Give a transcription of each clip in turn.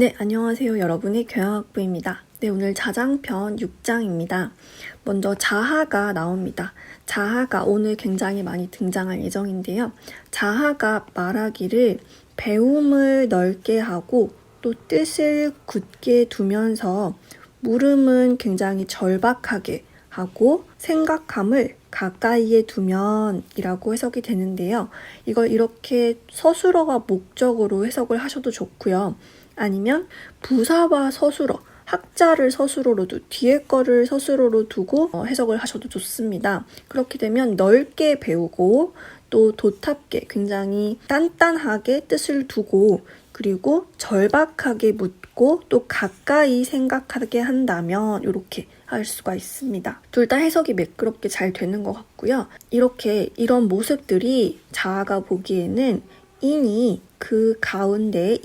네, 안녕하세요. 여러분의 교양학부입니다. 네, 오늘 자장편 6장입니다. 먼저 자하가 나옵니다. 자하가 오늘 굉장히 많이 등장할 예정인데요. 자하가 말하기를 배움을 넓게 하고 또 뜻을 굳게 두면서 물음은 굉장히 절박하게 하고 생각함을 가까이에 두면 이라고 해석이 되는데요. 이걸 이렇게 서술어가 목적으로 해석을 하셔도 좋고요. 아니면 부사와 서술어, 학자를 서술어로 뒤에 거를 서술어로 두고 해석을 하셔도 좋습니다. 그렇게 되면 넓게 배우고 또 도탑게 굉장히 단단하게 뜻을 두고 그리고 절박하게 묻고 또 가까이 생각하게 한다면 이렇게 할 수가 있습니다. 둘 다 해석이 매끄럽게 잘 되는 것 같고요. 이런 모습들이 자아가 보기에는 인이 그 가운데에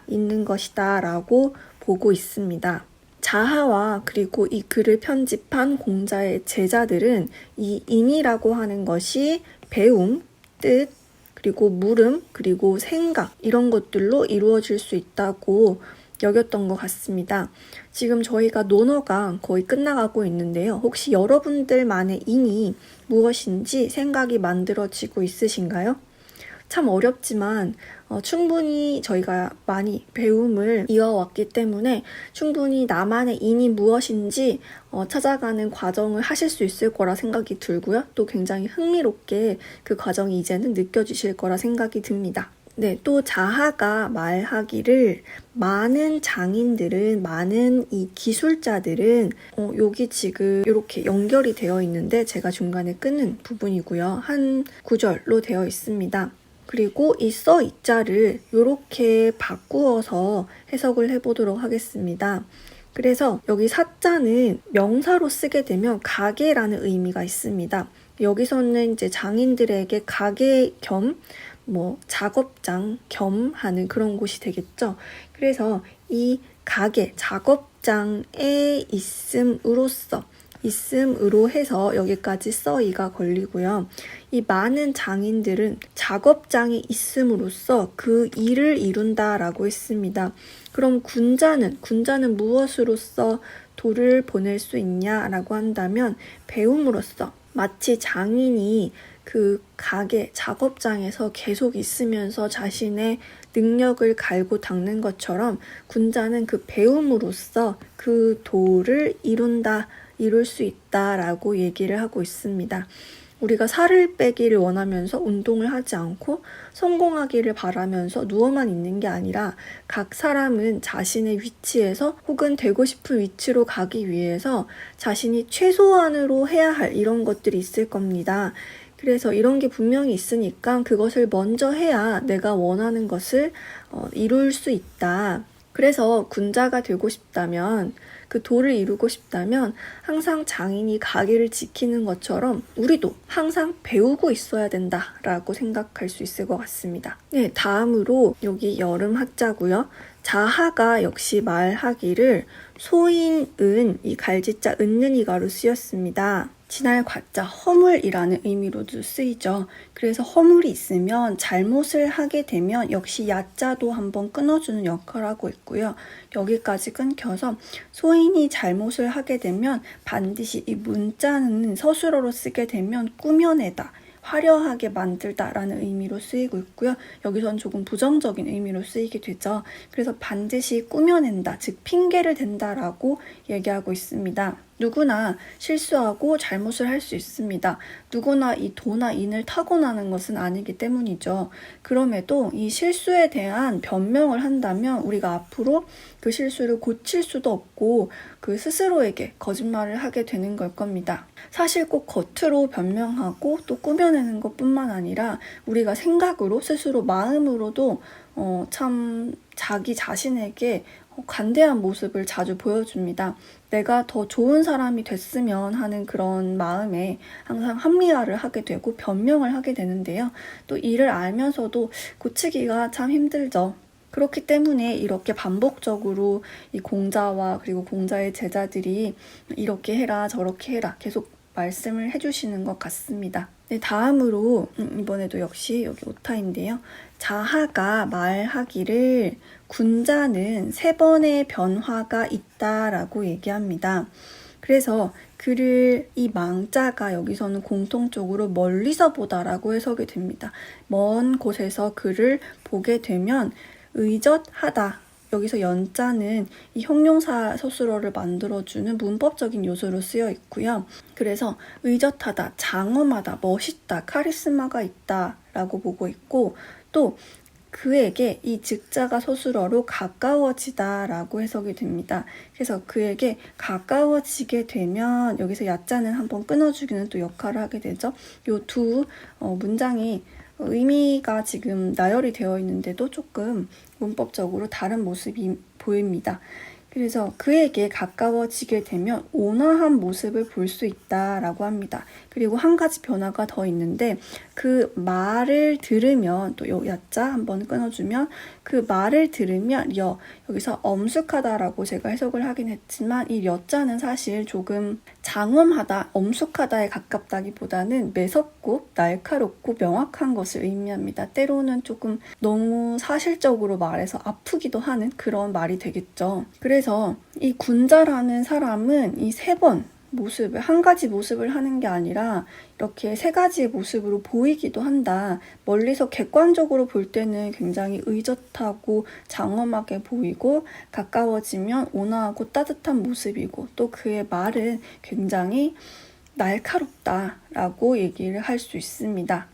있는 것이다 라고 보고 있습니다. 자하와 그리고 이 글을 편집한 공자의 제자들은 이 인이라고 하는 것이 배움, 뜻, 그리고 물음, 그리고 생각 이런 것들로 이루어질 수 있다고 여겼던 것 같습니다. 지금 저희가 논어가 거의 끝나가고 있는데요. 혹시 여러분들만의 인이 무엇인지 생각이 만들어지고 있으신가요? 참 어렵지만 충분히 저희가 많이 배움을 이어왔기 때문에 충분히 나만의 인이 무엇인지 찾아가는 과정을 하실 수 있을 거라 생각이 들고요. 또 굉장히 흥미롭게 그 과정이 이제는 느껴지실 거라 생각이 듭니다. 네, 또 자하가 말하기를 많은 장인들은, 많은 이 기술자들은 여기 지금 이렇게 연결이 되어 있는데 제가 중간에 끊는 부분이고요. 한 구절로 되어 있습니다. 그리고 이 이자를 이렇게 바꾸어서 해석을 해보도록 하겠습니다. 그래서 여기 사자는 명사로 쓰게 되면 가게라는 의미가 있습니다. 여기서는 이제 장인들에게 가게 겸 작업장 겸 하는 그런 곳이 되겠죠. 그래서 이 가게, 작업장에 있음으로 해서 여기까지 이가 걸리고요. 이 많은 장인들은 작업장에 있음으로써 그 일을 이룬다라고 했습니다. 그럼 군자는 무엇으로써 도를 보낼 수 있냐라고 한다면 배움으로써 마치 장인이 그 가게, 작업장에서 계속 있으면서 자신의 능력을 갈고 닦는 것처럼 군자는 그 배움으로써 그 도를 이룰 수 있다라고 얘기를 하고 있습니다. 우리가 살을 빼기를 원하면서 운동을 하지 않고 성공하기를 바라면서 누워만 있는 게 아니라 각 사람은 자신의 위치에서 혹은 되고 싶은 위치로 가기 위해서 자신이 최소한으로 해야 할 이런 것들이 있을 겁니다. 그래서 이런 게 분명히 있으니까 그것을 먼저 해야 내가 원하는 것을 이룰 수 있다. 그래서 군자가 되고 싶다면 그 도를 이루고 싶다면 항상 장인이 가게를 지키는 것처럼 우리도 항상 배우고 있어야 된다라고 생각할 수 있을 것 같습니다. 네, 다음으로 여기 여름 학자고요. 자하가 역시 말하기를 소인은 이 갈지자 은는이가로 쓰였습니다. 지날 과자 허물이라는 의미로도 쓰이죠. 그래서 허물이 있으면 잘못을 하게 되면 역시 야자도 한번 끊어주는 역할을 하고 있고요. 여기까지 끊겨서 소인이 잘못을 하게 되면 반드시 이 문자는 서술어로 쓰게 되면 꾸며내다, 화려하게 만들다라는 의미로 쓰이고 있고요. 여기서는 조금 부정적인 의미로 쓰이게 되죠. 그래서 반드시 꾸며낸다, 즉 핑계를 댄다라고 얘기하고 있습니다. 누구나 실수하고 잘못을 할 수 있습니다. 누구나 이 도나 인을 타고나는 것은 아니기 때문이죠. 그럼에도 이 실수에 대한 변명을 한다면 우리가 앞으로 그 실수를 고칠 수도 없고 그 스스로에게 거짓말을 하게 되는 걸 겁니다. 사실 꼭 겉으로 변명하고 또 꾸며내는 것뿐만 아니라 우리가 생각으로 스스로 마음으로도 참 자기 자신에게 관대한 모습을 자주 보여줍니다. 내가 더 좋은 사람이 됐으면 하는 그런 마음에 항상 합리화를 하게 되고 변명을 하게 되는데요. 또 이를 알면서도 고치기가 참 힘들죠. 그렇기 때문에 이렇게 반복적으로 이 공자와 그리고 공자의 제자들이 이렇게 해라 저렇게 해라 계속 말씀을 해주시는 것 같습니다. 네, 다음으로 이번에도 역시 여기 오타인데요. 자하가 말하기를 군자는 3번의 변화가 있다라고 얘기합니다. 그래서 그를 이 망자가 여기서는 공통적으로 멀리서 보다라고 해석이 됩니다. 먼 곳에서 그를 보게 되면 의젓하다. 여기서 연자는 이 형용사 서술어를 만들어주는 문법적인 요소로 쓰여 있고요. 그래서 의젓하다, 장엄하다, 멋있다, 카리스마가 있다 라고 보고 있고, 또 그에게 이 즉자가 서술어로 가까워지다 라고 해석이 됩니다. 그래서 그에게 가까워지게 되면 여기서 야자는 한번 끊어주기는 또 역할을 하게 되죠. 이 두 문장이 의미가 지금 나열이 되어 있는데도 조금 문법적으로 다른 모습이 보입니다. 그래서 그에게 가까워지게 되면 온화한 모습을 볼 수 있다라고 합니다. 그리고 한 가지 변화가 더 있는데 그 말을 들으면 또 요 야자 한번 끊어주면 그 말을 들으면 여기서 엄숙하다라고 제가 해석을 하긴 했지만 이 여자는 사실 조금 장엄하다, 엄숙하다에 가깝다기보다는 매섭고 날카롭고 명확한 것을 의미합니다. 때로는 조금 너무 사실적으로 말해서 아프기도 하는 그런 말이 되겠죠. 그래서 이 군자라는 사람은 이 3번 모습을, 한 가지 모습을 하는 게 아니라 이렇게 3가지의 모습으로 보이기도 한다. 멀리서 객관적으로 볼 때는 굉장히 의젓하고 장엄하게 보이고 가까워지면 온화하고 따뜻한 모습이고 또 그의 말은 굉장히 날카롭다라고 얘기를 할 수 있습니다.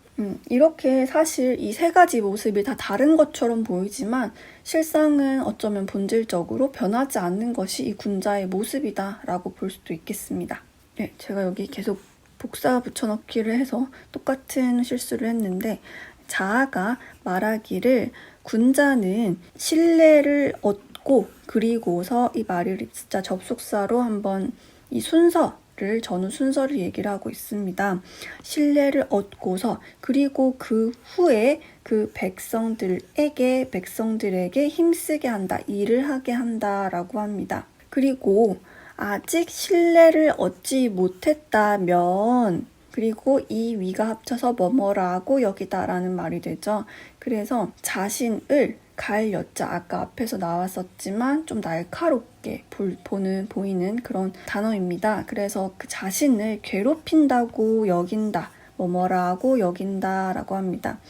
이렇게 사실 이 3가지 모습이 다 다른 것처럼 보이지만 실상은 어쩌면 본질적으로 변하지 않는 것이 이 군자의 모습이다 라고 볼 수도 있겠습니다. 네, 제가 여기 계속 복사 붙여넣기를 해서 똑같은 실수를 했는데 자아가 말하기를 군자는 신뢰를 얻고 그리고서 이 말을 진짜 접속사로 한번 이 전후 순서를 얘기를 하고 있습니다. 신뢰를 얻고서 그리고 그 후에 그 백성들에게 힘쓰게 한다, 일을 하게 한다라고 합니다. 그리고 아직 신뢰를 얻지 못했다면 그리고 이 위가 합쳐서 뭐뭐라고 여기다라는 말이 되죠. 그래서 자신을 여자 아까 앞에서 나왔었지만 좀 날카롭게 보이는 그런 단어입니다. 그래서 그 자신을 괴롭힌다고 여긴다, 뭐뭐라고 여긴다라고 합니다.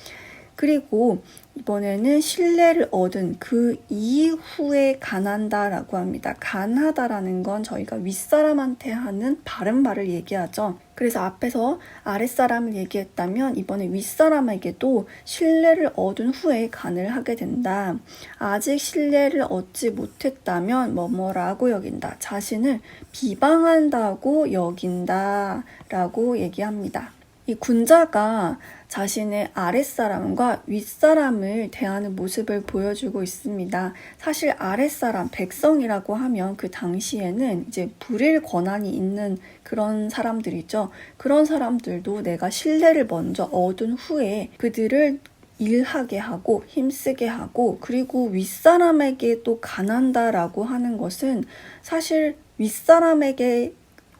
그리고 이번에는 신뢰를 얻은 그 이후에 간한다라고 합니다. 간하다라는 건 저희가 윗사람한테 하는 바른말을 얘기하죠. 그래서 앞에서 아랫사람을 얘기했다면 이번에 윗사람에게도 신뢰를 얻은 후에 간을 하게 된다. 아직 신뢰를 얻지 못했다면 뭐뭐라고 여긴다. 자신을 비방한다고 여긴다라고 얘기합니다. 이 군자가 자신의 아랫사람과 윗사람을 대하는 모습을 보여주고 있습니다. 사실 아랫사람, 백성이라고 하면 그 당시에는 이제 부릴 권한이 있는 그런 사람들이죠. 그런 사람들도 내가 신뢰를 먼저 얻은 후에 그들을 일하게 하고 힘쓰게 하고 그리고 윗사람에게 또 간한다라고 하는 것은 사실 윗사람에게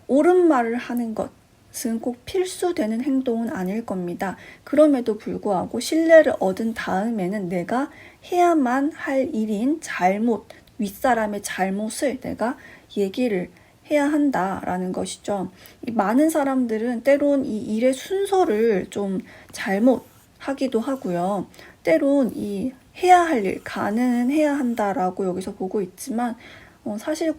옳은 말을 하는 것은 꼭 필수되는 행동은 아닐 겁니다. 그럼에도 불구하고 신뢰를 얻은 다음에는 내가 해야만 할 일인 윗사람의 잘못을 내가 얘기를 해야 한다라는 것이죠. 이 많은 사람들은 때론 이 일의 순서를 좀 잘못하기도 하고요. 때론 이 해야 할 일, 간은 해야 한다라고 여기서 보고 있지만 사실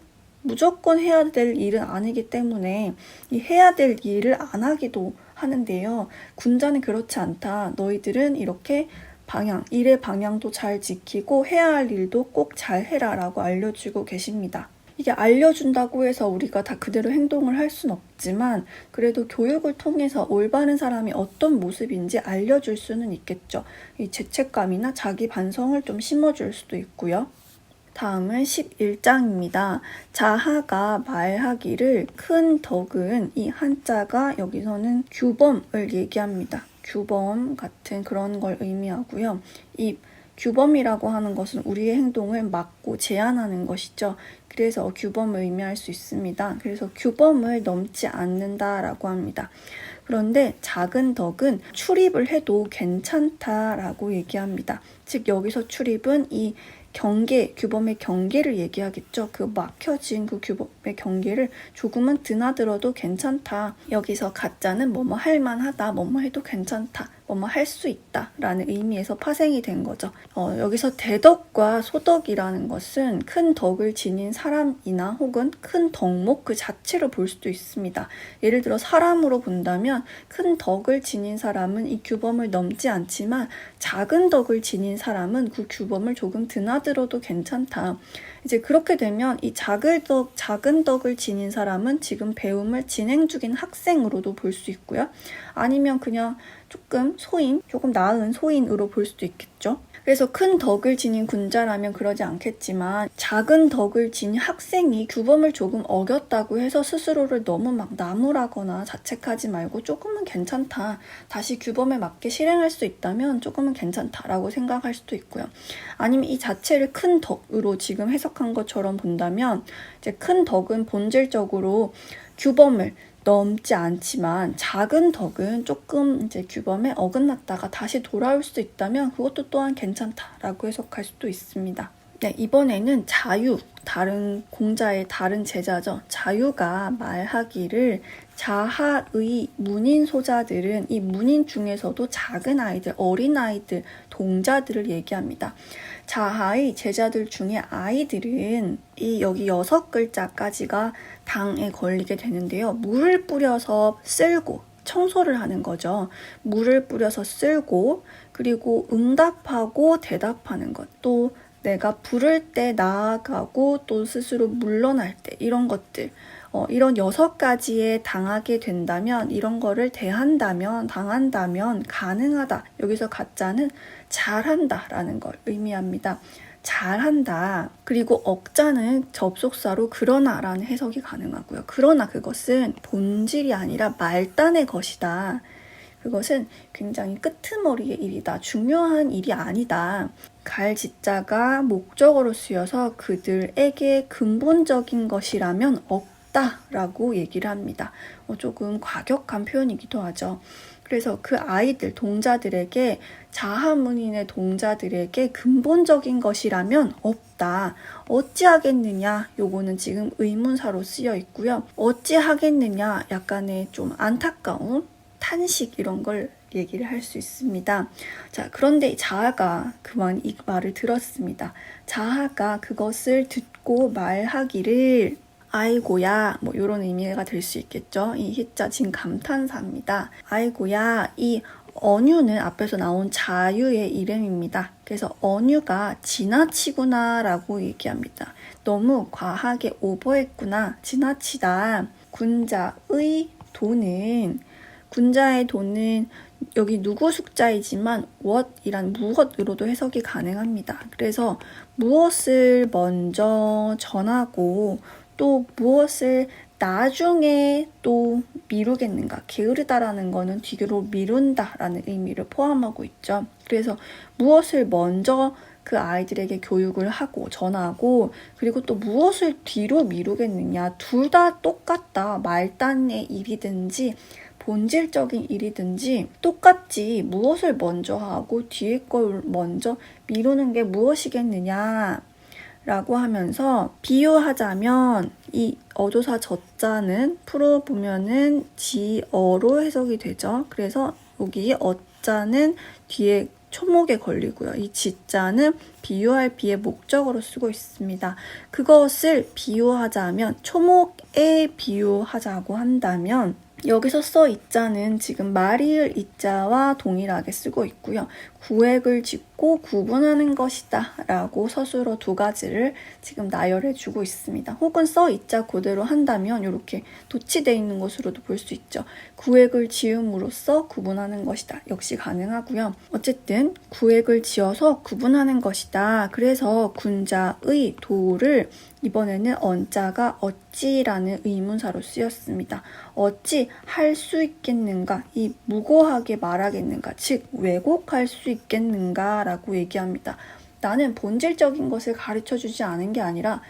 무조건 해야 될 일은 아니기 때문에 이 해야 될 일을 안 하기도 하는데요. 군자는 그렇지 않다. 너희들은 이렇게 일의 방향도 잘 지키고 해야 할 일도 꼭 잘 해라 라고 알려주고 계십니다. 이게 알려준다고 해서 우리가 다 그대로 행동을 할 순 없지만 그래도 교육을 통해서 올바른 사람이 어떤 모습인지 알려줄 수는 있겠죠. 이 죄책감이나 자기 반성을 좀 심어줄 수도 있고요. 다음은 11장입니다. 자하가 말하기를 큰 덕은 이 한자가 여기서는 규범을 얘기합니다. 규범 같은 그런 걸 의미하고요. 이 규범이라고 하는 것은 우리의 행동을 막고 제한하는 것이죠. 그래서 규범을 의미할 수 있습니다. 그래서 규범을 넘지 않는다라고 합니다. 그런데 작은 덕은 출입을 해도 괜찮다라고 얘기합니다. 즉 여기서 출입은 이 경계, 규범의 경계를 얘기하겠죠. 그 막혀진 그 규범의 경계를 조금은 드나들어도 괜찮다. 여기서 가짜는 뭐뭐 할 만하다, 뭐뭐 해도 괜찮다, 뭐뭐 할 수 있다 라는 의미에서 파생이 된 거죠. 여기서 대덕과 소덕이라는 것은 큰 덕을 지닌 사람이나 혹은 큰 덕목 그 자체로 볼 수도 있습니다. 예를 들어 사람으로 본다면 큰 덕을 지닌 사람은 이 규범을 넘지 않지만 작은 덕을 지닌 사람은 그 규범을 조금 드나들어도 괜찮다. 이제 그렇게 되면 이 작은 덕을 지닌 사람은 지금 배움을 진행 중인 학생으로도 볼 수 있고요. 아니면 그냥 조금 나은 소인으로 볼 수도 있겠죠. 그래서 큰 덕을 지닌 군자라면 그러지 않겠지만 작은 덕을 지닌 학생이 규범을 조금 어겼다고 해서 스스로를 너무 막 나무라거나 자책하지 말고 조금은 괜찮다. 다시 규범에 맞게 실행할 수 있다면 조금은 괜찮다라고 생각할 수도 있고요. 아니면 이 자체를 큰 덕으로 지금 해석한 것처럼 본다면 이제 큰 덕은 본질적으로 규범을 넘지 않지만 작은 덕은 조금 이제 규범에 어긋났다가 다시 돌아올 수도 있다면 그것도 또한 괜찮다라고 해석할 수도 있습니다. 네, 이번에는 자유, 다른 공자의 다른 제자죠. 자유가 말하기를 자하의 문인 소자들은 이 문인 중에서도 작은 아이들, 어린 아이들, 동자들을 얘기합니다. 자하의 제자들 중에 아이들은 여기 6글자까지가 당에 걸리게 되는데요. 물을 뿌려서 쓸고 청소를 하는 거죠. 물을 뿌려서 쓸고 그리고 응답하고 대답하는 것. 또 내가 부를 때 나아가고 또 스스로 물러날 때 이런 것들. 이런 6가지에 당하게 된다면 이런 거를 당한다면 가능하다. 여기서 가짜는 잘한다 라는 걸 의미합니다. 잘한다. 그리고 억자는 접속사로 그러나 라는 해석이 가능하고요. 그러나 그것은 본질이 아니라 말단의 것이다. 그것은 굉장히 끄트머리의 일이다. 중요한 일이 아니다. 갈지자가 목적어로 쓰여서 그들에게 근본적인 것이라면 없다라고 얘기를 합니다. 조금 과격한 표현이기도 하죠. 그래서 그 아이들, 동자들에게 자하문인의 동자들에게 근본적인 것이라면 없다. 어찌하겠느냐? 요거는 지금 의문사로 쓰여 있고요. 어찌하겠느냐? 약간의 좀 안타까움, 탄식 이런 걸 얘기를 할 수 있습니다. 자, 그런데 자하가 그만 이 말을 들었습니다. 자하가 그것을 듣고 말하기를 아이고야 뭐 이런 의미가 될 수 있겠죠. 이 히자 지금 감탄사입니다. 아이고야 이 언유는 앞에서 나온 자유의 이름입니다. 그래서 언유가 지나치구나 라고 얘기합니다. 너무 과하게 오버했구나. 지나치다. 군자의 돈은 여기 누구 숙자이지만 what이란 무엇으로도 해석이 가능합니다. 그래서 무엇을 먼저 전하고 또 무엇을 나중에 또 미루겠는가. 게으르다라는 거는 뒤로 미룬다라는 의미를 포함하고 있죠. 그래서 무엇을 먼저 그 아이들에게 교육을 하고 전하고 그리고 또 무엇을 뒤로 미루겠느냐. 둘 다 똑같다. 말단의 일이든지 본질적인 일이든지 똑같지. 무엇을 먼저 하고 뒤에 걸 먼저 미루는 게 무엇이겠느냐 라고 하면서 비유하자면 이 어조사 저자는 풀어보면은 지어로 해석이 되죠. 그래서 여기 어자는 뒤에 초목에 걸리고요. 이 지자는 비유할 비의 목적어로 쓰고 있습니다. 그것을 비유하자면 초목에 비유하자고 한다면 여기서 써 이자는 지금 말이을 이자와 동일하게 쓰고 있고요. 구획을 짚고 구분하는 것이다 라고 서술어 2가지를 지금 나열해 주고 있습니다. 혹은 써 이자 그대로 한다면 이렇게 도치되어 있는 것으로도 볼 수 있죠. 구획을 지음으로써 구분하는 것이다. 역시 가능하고요. 어쨌든 구획을 지어서 구분하는 것이다. 그래서 군자의 도를 이번에는 언자가 어찌라는 의문사로 쓰였습니다. 어찌 할 수 있겠는가, 이 무고하게 말하겠는가, 즉 왜곡할 수 있겠는가 라고 얘기합니다. 나는 본질적인 것을 가르쳐주지 않은 게 아니라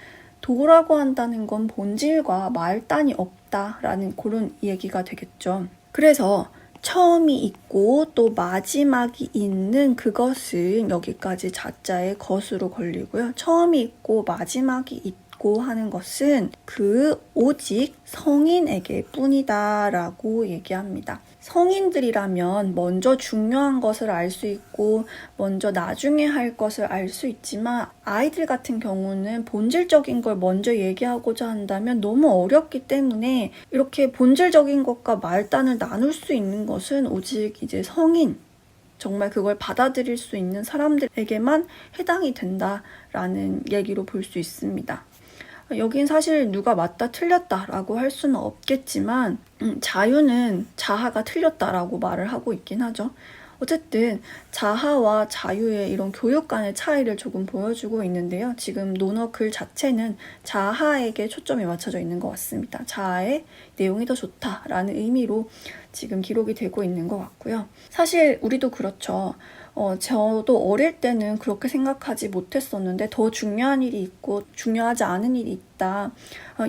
도라고 한다는 건 본질과 말단이 없다라는 그런 얘기가 되겠죠. 그래서 처음이 있고 또 마지막이 있는 그것은 여기까지 자자의 것으로 걸리고요. 처음이 있고 마지막이 있고 하는 것은 오직 성인에게 뿐이다 라고 얘기합니다. 성인들이라면 먼저 중요한 것을 알 수 있고 먼저 나중에 할 것을 알 수 있지만 아이들 같은 경우는 본질적인 걸 먼저 얘기하고자 한다면 너무 어렵기 때문에 이렇게 본질적인 것과 말단을 나눌 수 있는 것은 오직 이제 성인, 정말 그걸 받아들일 수 있는 사람들에게만 해당이 된다라는 얘기로 볼 수 있습니다. 여긴 사실 누가 맞다 틀렸다라고 할 수는 없겠지만 자유는 자하가 틀렸다라고 말을 하고 있긴 하죠. 어쨌든 자하와 자유의 이런 교육 간의 차이를 조금 보여주고 있는데요. 지금 논어 글 자체는 자하에게 초점이 맞춰져 있는 것 같습니다. 자하의 내용이 더 좋다라는 의미로 지금 기록이 되고 있는 것 같고요. 사실 우리도 그렇죠. 저도 어릴 때는 그렇게 생각하지 못했었는데 더 중요한 일이 있고 중요하지 않은 일이 있다.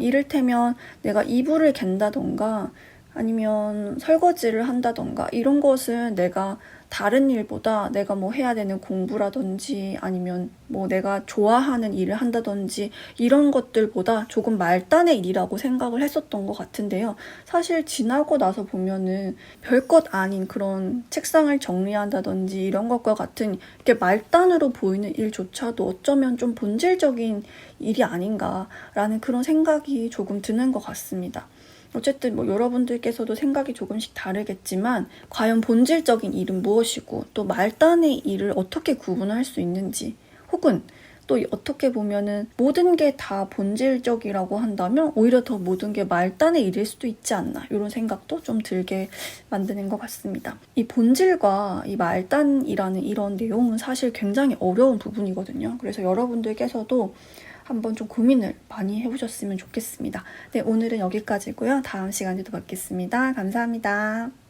이를테면 내가 이불을 갠다던가 아니면 설거지를 한다던가 이런 것은 내가 다른 일보다 내가 뭐 해야 되는 공부라든지 아니면 뭐 내가 좋아하는 일을 한다든지 이런 것들보다 조금 말단의 일이라고 생각을 했었던 것 같은데요. 사실 지나고 나서 보면은 별것 아닌 그런 책상을 정리한다든지 이런 것과 같은 이렇게 말단으로 보이는 일조차도 어쩌면 좀 본질적인 일이 아닌가라는 그런 생각이 조금 드는 것 같습니다. 어쨌든 뭐 여러분들께서도 생각이 조금씩 다르겠지만 과연 본질적인 일은 무엇이고 또 말단의 일을 어떻게 구분할 수 있는지 혹은 또 어떻게 보면은 모든 게 다 본질적이라고 한다면 오히려 더 모든 게 말단의 일일 수도 있지 않나 이런 생각도 좀 들게 만드는 것 같습니다. 이 본질과 이 말단이라는 이런 내용은 사실 굉장히 어려운 부분이거든요. 그래서 여러분들께서도 한번 좀 고민을 많이 해보셨으면 좋겠습니다. 네, 오늘은 여기까지고요. 다음 시간에도 뵙겠습니다. 감사합니다.